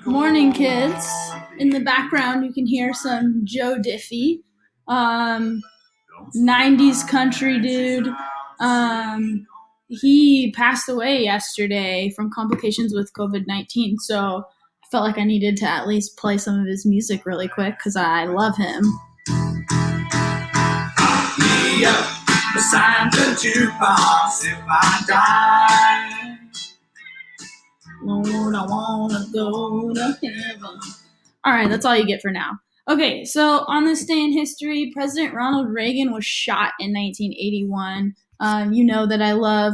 Morning, kids. In the background, you can hear some Joe Diffie, 90s country dude. He passed away yesterday from complications with COVID-19, so I felt like I needed to at least play some of his music really quick because I love him. Sign the jukebox if I die. Lord, I wanna go to heaven. All right, that's all you get for now. Okay, so on this day in history, President Ronald Reagan was shot in 1981. You know that I love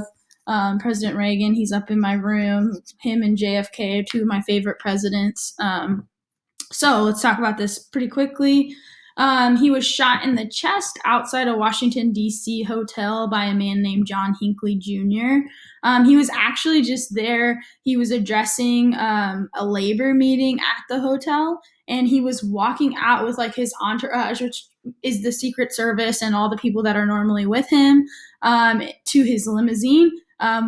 President Reagan. He's up in my room. Him and JFK are two of my favorite presidents. So let's talk about this pretty quickly. He was shot in the chest outside a Washington, D.C. hotel by a man named John Hinckley Jr. He was actually just there. He was addressing a labor meeting at the hotel, and he was walking out with like his entourage, which is the Secret Service and all the people that are normally with him, to his limousine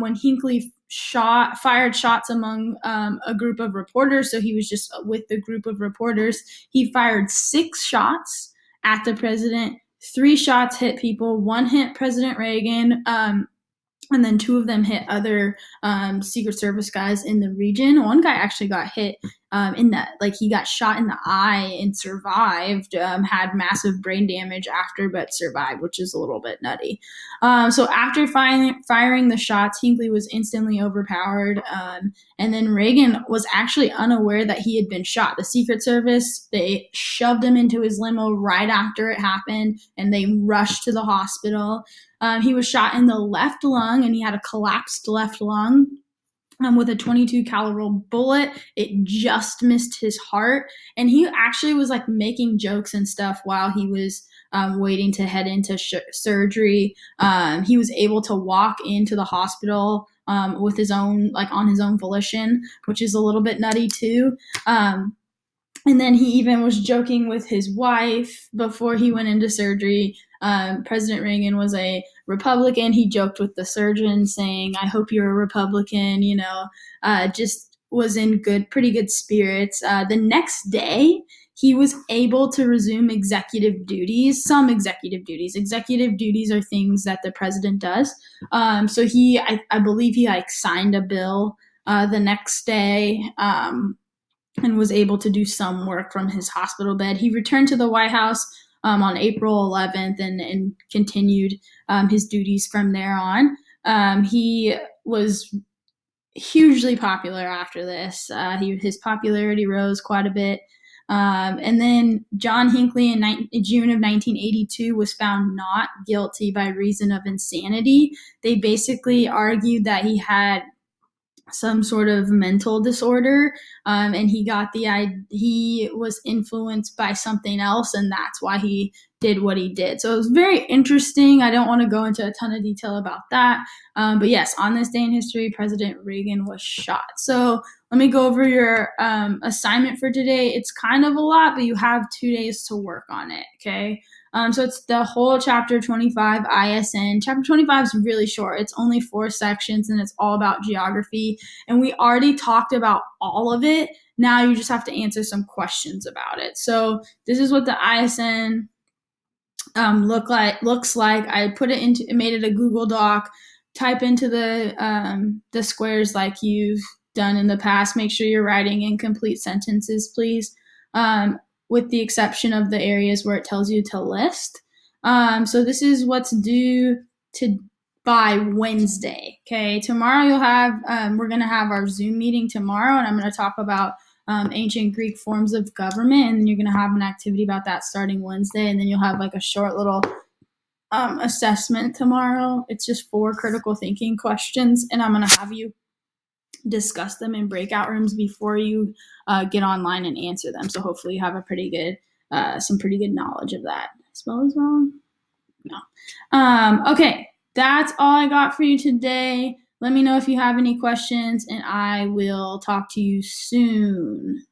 when Hinckley fired shots among a group of reporters. So he was just with the group of reporters. He fired 6 shots at the president. 3 shots hit people. 1 hit President Reagan. And then 2 of them hit other Secret Service guys in the region. One guy actually got hit he got shot in the eye and survived, had massive brain damage after, but survived, which is a little bit nutty. So after firing the shots, Hinckley was instantly overpowered. And then Reagan was actually unaware that he had been shot. The Secret Service, they shoved him into his limo right after it happened, and they rushed to the hospital. He was shot in the left lung, and he had a collapsed left lung with a .22 caliber bullet. It just missed his heart, and he actually was like making jokes and stuff while he was waiting to head into surgery. He was able to walk into the hospital with his own, like on his own volition, which is a little bit nutty too. And then he even was joking with his wife before he went into surgery. President Reagan was a Republican. He joked with the surgeon saying, "I hope you're a Republican," just was in pretty good spirits. The next day, he was able to resume executive duties, some executive duties. Executive duties are things that the president does. So I believe he signed a bill the next day, and was able to do some work from his hospital bed. He returned to the White House on April 11th and continued his duties from there on. He was hugely popular after this. His popularity rose quite a bit. And then John Hinckley in June of 1982 was found not guilty by reason of insanity. They basically argued that he had some sort of mental disorder, and he was influenced by something else, and that's why he did what he did. So it was very interesting. I don't want to go into a ton of detail about that, but yes, on this day in history, President Reagan was shot. So let me go over your assignment for today. It's kind of a lot, but you have 2 days to work on it, okay? So it's the whole chapter 25 ISN. Chapter 25 is really short. It's only 4 sections, and it's all about geography. And we already talked about all of it. Now you just have to answer some questions about it. So this is what the ISN looks like. I made it a Google Doc. Type into the squares like you've done in the past. Make sure you're writing in complete sentences, please. With the exception of the areas where it tells you to list. So this is what's due by Wednesday. Okay, tomorrow we're going to have our Zoom meeting tomorrow, and I'm going to talk about ancient Greek forms of government, and then you're going to have an activity about that starting Wednesday, and then you'll have like a short little assessment tomorrow. It's just 4 critical thinking questions, and I'm going to have you discuss them in breakout rooms before you get online and answer them. So hopefully you have some pretty good knowledge of that. Spell is wrong? No. Okay, that's all I got for you today. Let me know if you have any questions, and I will talk to you soon.